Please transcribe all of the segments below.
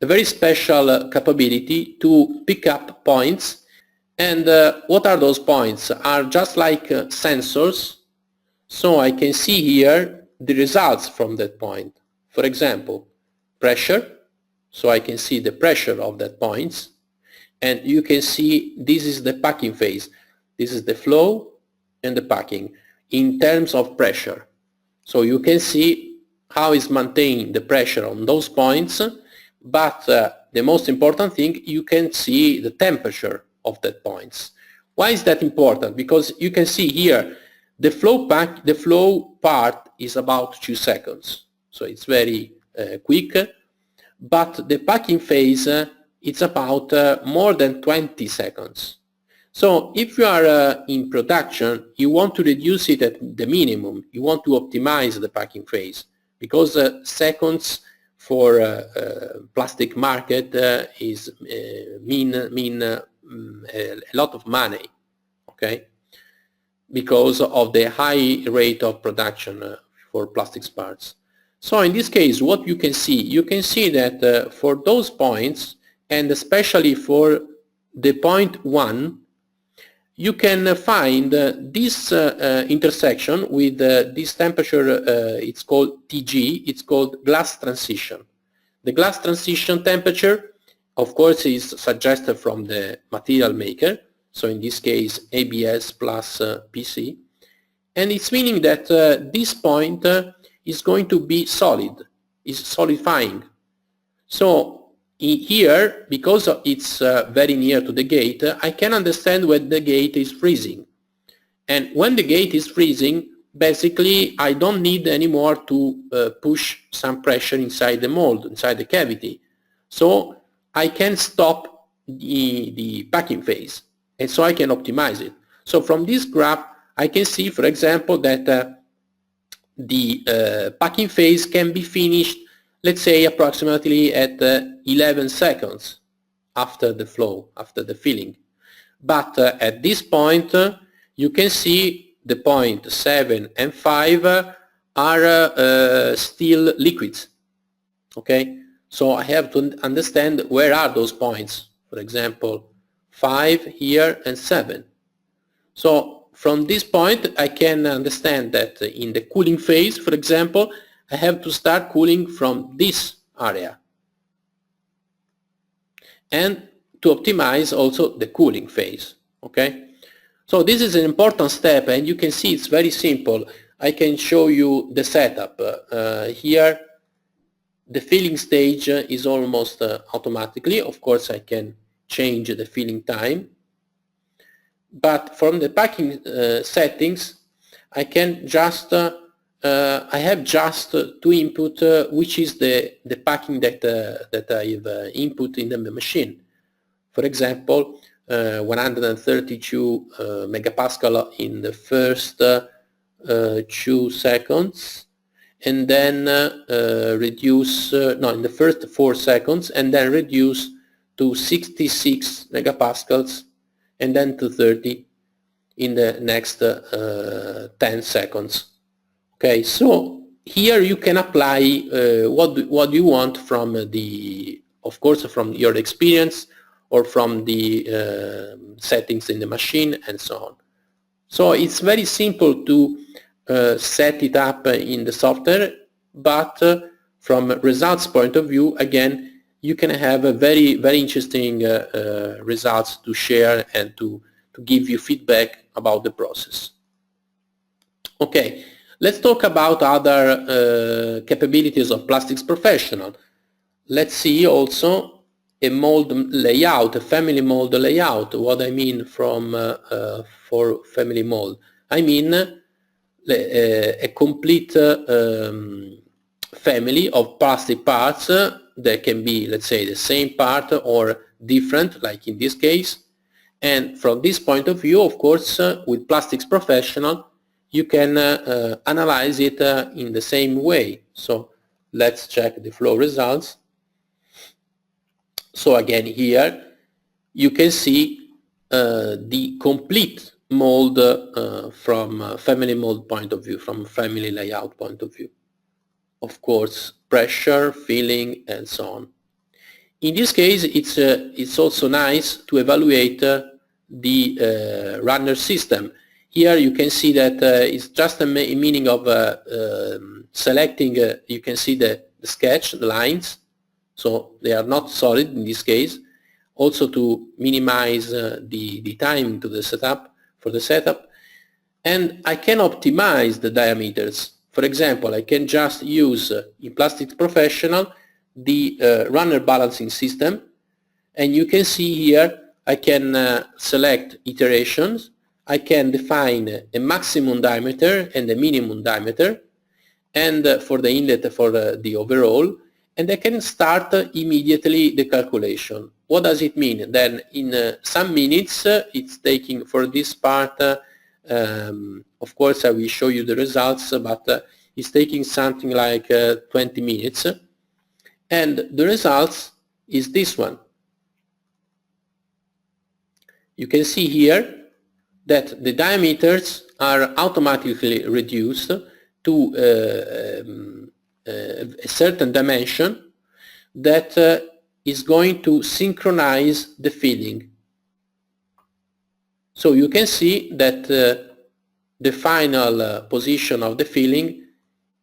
a very special capability to pick up points. And what are those points? Are just like sensors. So I can see here the results from that point. For example, pressure. So I can see the pressure of that points. And you can see this is the packing phase. This is the flow and the packing in terms of pressure. So you can see how is maintained the pressure on those points, but the most important thing, you can see the temperature of that points. Why is that important? Because you can see here the flow part is about 2 seconds, so it's very quick, but the packing phase it's about more than 20 seconds. So if you are in production, you want to reduce it at the minimum. You want to optimize the packing phase, because seconds for plastic market is mean a lot of money, okay? Because of the high rate of production for plastics parts. So in this case, what you can see that for those points, and especially for the point 1, you can find this intersection with this temperature, it's called TG, it's called glass transition. The glass transition temperature, of course, is suggested from the material maker, so in this case ABS plus PC, and it's meaning that this point is going to be solid, is solidifying. So here, because it's very near to the gate, I can understand when the gate is freezing. And when the gate is freezing, basically I don't need anymore to push some pressure inside the mold, inside the cavity. So I can stop the packing phase, and so I can optimize it. So from this graph, I can see, for example, that the packing phase can be finished, let's say, approximately at 11 seconds after the flow, after the filling. But at this point, you can see the point 7 and 5 are still liquids. Okay, so I have to understand where are those points. For example, 5 here and 7. So from this point, I can understand that in the cooling phase, for example, I have to start cooling from this area, and to optimize also the cooling phase. Okay, so this is an important step, and you can see it's very simple. I can show you the setup. Here the filling stage is almost automatically. Of course, I can change the filling time, but from the packing settings, I can just I have just to input which is the packing that I've input in the machine. For example, 132 megapascal in the first 2 seconds, and then reduce, no, in the first 4 seconds, and then reduce to 66 megapascals, and then to 30 in the next 10 seconds. Okay, so here you can apply what you want from the, of course, from your experience or from the settings in the machine and so on. So it's very simple to set it up in the software, but from results point of view, again, you can have a very, very interesting results to share and to give you feedback about the process. Okay. Let's talk about other capabilities of Plastics Professional. Let's see also a mold layout, a family mold layout. What I mean from for family mold, I mean a complete family of plastic parts that can be, let's say, the same part or different, like in this case. And from this point of view, of course, with Plastics Professional, you can analyze it in the same way. So let's check the flow results. So again, here you can see the complete mold from family mold point of view, from family layout point of view. Of course, pressure, filling, and so on. In this case, it's also nice to evaluate the runner system. Here you can see that it's just a meaning of selecting, you can see the sketch, the lines, so they are not solid in this case. Also to minimize the time to the setup, for the setup. And I can optimize the diameters. For example, I can just use in Plastics Professional the runner balancing system, and you can see here I can select iterations. I can define a maximum diameter and a minimum diameter, and for the inlet for the overall, and I can start immediately the calculation. What does it mean? Then in some minutes it's taking for this part, of course I will show you the results, but it's taking something like 20 minutes, and the results is this one. You can see here that the diameters are automatically reduced to a certain dimension that is going to synchronize the filling. So you can see that the final position of the filling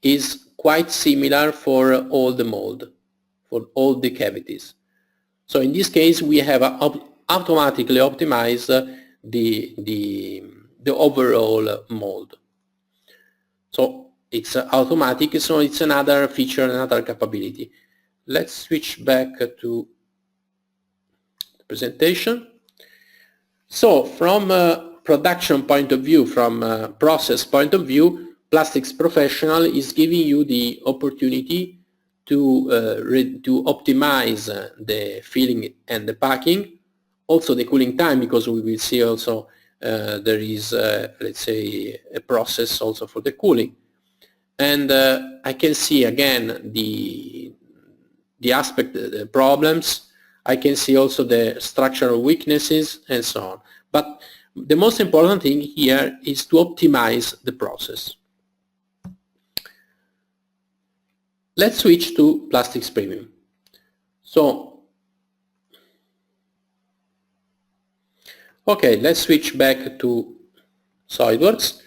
is quite similar for all the mold, for all the cavities. So in this case we have automatically optimized the overall mold. So it's automatic, so it's another feature, another capability. Let's switch back to the presentation. So from a production point of view, from a process point of view, Plastics Professional is giving you the opportunity to optimize the filling and the packing, also the cooling time, because we will see also there is, let's say, a process also for the cooling. And I can see again the aspect, the problems. I can see also the structural weaknesses and so on. But the most important thing here is to optimize the process. Let's switch to Plastics Premium. So, okay, let's switch back to SOLIDWORKS.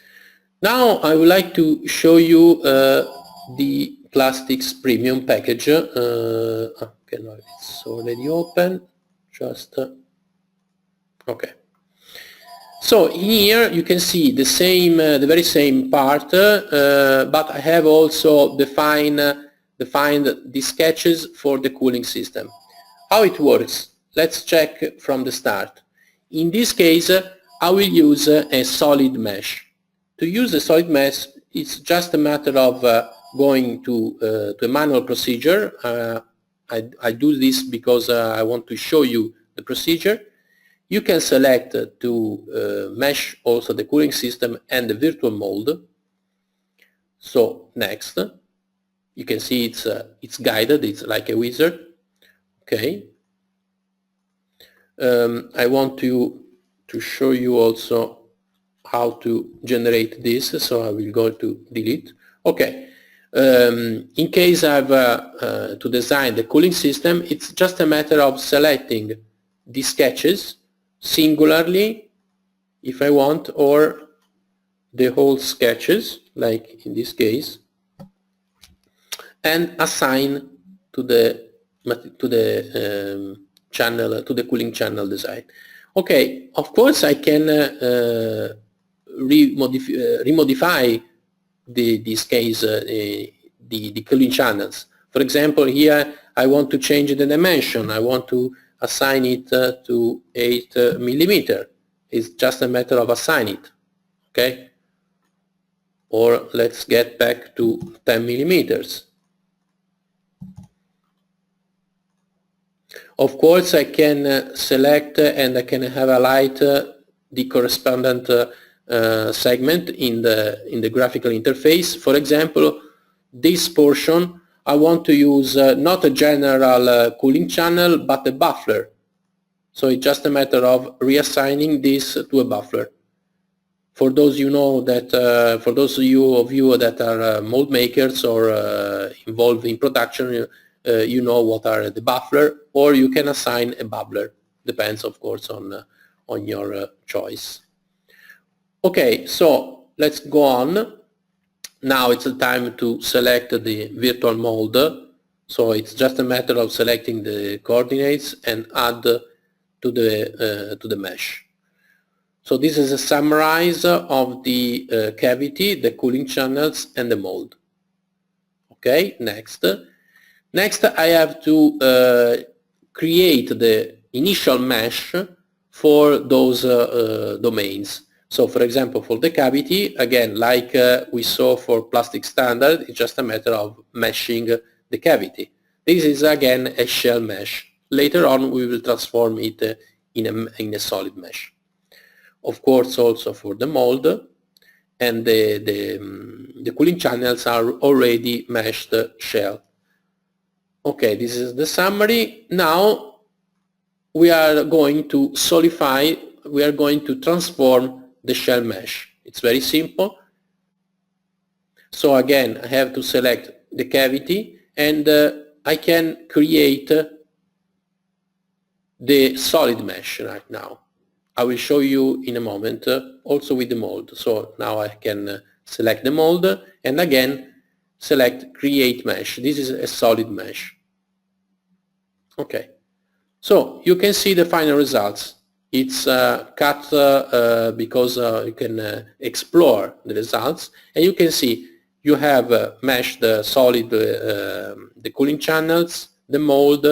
Now I would like to show you the Plastics Premium package. Okay, no, it's already open. Just okay. So here you can see the same, the very same part, but I have also defined the sketches for the cooling system. How it works? Let's check from the start. In this case, I will use a solid mesh. To use a solid mesh, it's just a matter of going to a manual procedure. I do this because I want to show you the procedure. You can select to mesh also the cooling system and the virtual mold. So next, you can see it's guided, it's like a wizard. Okay. I want to show you also how to generate this, so I will go to delete. Okay. In case I have to design the cooling system, it's just a matter of selecting the sketches singularly if I want, or the whole sketches, like in this case, and assign to the channel, to the cooling channel design. Okay, of course I can remodify this case the cooling channels. For example, here I want to change the dimension. I want to assign it to 8 millimeter. It's just a matter of assigning it. Okay, or let's get back to 10 millimeters. Of course I can select and I can have highlight the correspondent segment in the graphical interface. For example, this portion I want to use not a general cooling channel but a buffer. So it's just a matter of reassigning this to a buffer. For those you know that, for those of you that are mold makers or involved in production, you know what are the buffler, or you can assign a bubbler. Depends, of course, on your choice. Okay, so let's go on. Now it's the time to select the virtual mold. So it's just a matter of selecting the coordinates and add to the mesh. So this is a summary of the cavity, the cooling channels, and the mold. Okay, next. Next, I have to create the initial mesh for those domains. So for example, for the cavity, again, like we saw for plastic standard, it's just a matter of meshing the cavity. This is again a shell mesh. Later on we will transform it in a solid mesh. Of course, also for the mold, and the cooling channels are already meshed shell. Okay, this is the summary. Now we are going to solidify, we are going to transform the shell mesh. It's very simple. So again, I have to select the cavity, and I can create the solid mesh right now. I will show you in a moment, also with the mold. So now I can select the mold, and again select create mesh. This is a solid mesh. Okay, so you can see the final results. It's cut because you can explore the results, and you can see you have meshed the solid, the cooling channels, the mold,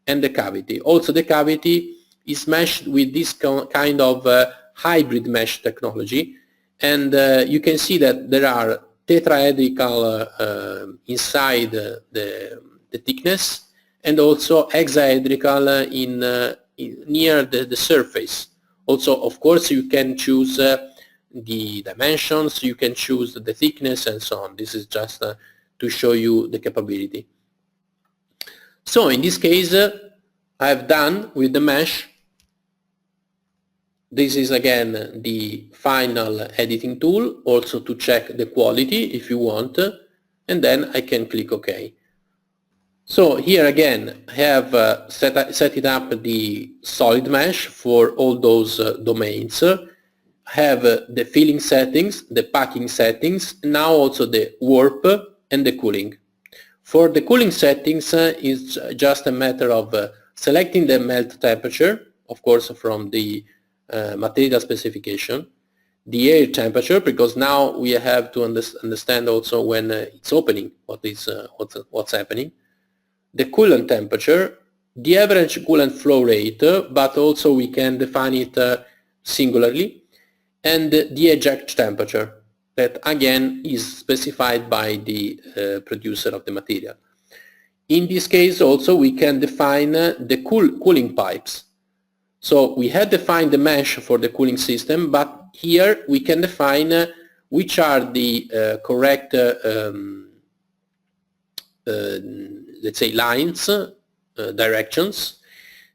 and the cavity. Also the cavity is meshed with this kind of hybrid mesh technology, and you can see that there are tetrahedral inside the thickness, and also hexahedral near the surface. Also, of course, you can choose the dimensions, you can choose the thickness, and so on. This is just to show you the capability. So in this case, I have done with the mesh. This is again the final editing tool, also to check the quality if you want, and then I can click OK. So here again I have set it up the solid mesh for all those domains. I have the filling settings, the packing settings, now also the warp and the cooling. For the cooling settings, it's just a matter of selecting the melt temperature, of course from the material specification, the air temperature, because now we have to understand also when it's opening what's happening, the coolant temperature, the average coolant flow rate, but also we can define it singularly, and the eject temperature, that again is specified by the producer of the material. In this case also we can define the cooling pipes. So we had defined the mesh for the cooling system, but here we can define which are the correct let's say lines, directions,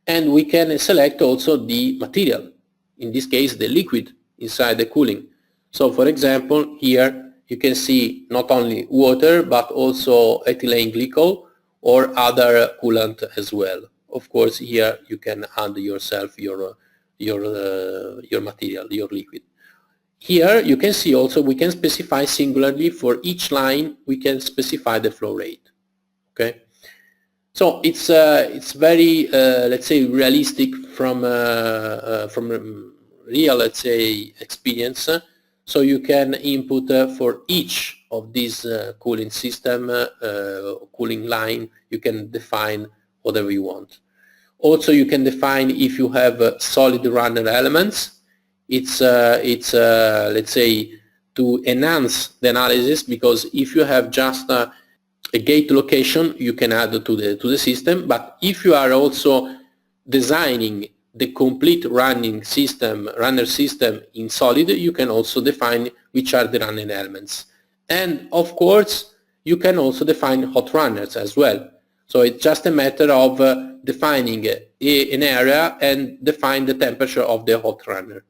and we can select also the material, in this case the liquid inside the cooling. So for example, here you can see not only water but also ethylene glycol or other coolant as well. Of course here you can add yourself your material, your liquid. Here you can see also we can specify singularly for each line, we can specify the flow rate. Okay, so it's very let's say realistic from real, let's say, experience. So you can input for each of these cooling system, cooling line, you can define whatever you want. Also you can define if you have solid runner elements. It's let's say to enhance the analysis, because if you have just a gate location you can add to the system, but if you are also designing the complete runner system in solid, you can also define which are the running elements. And of course you can also define hot runners as well. So it's just a matter of defining an area and define the temperature of the hot runner.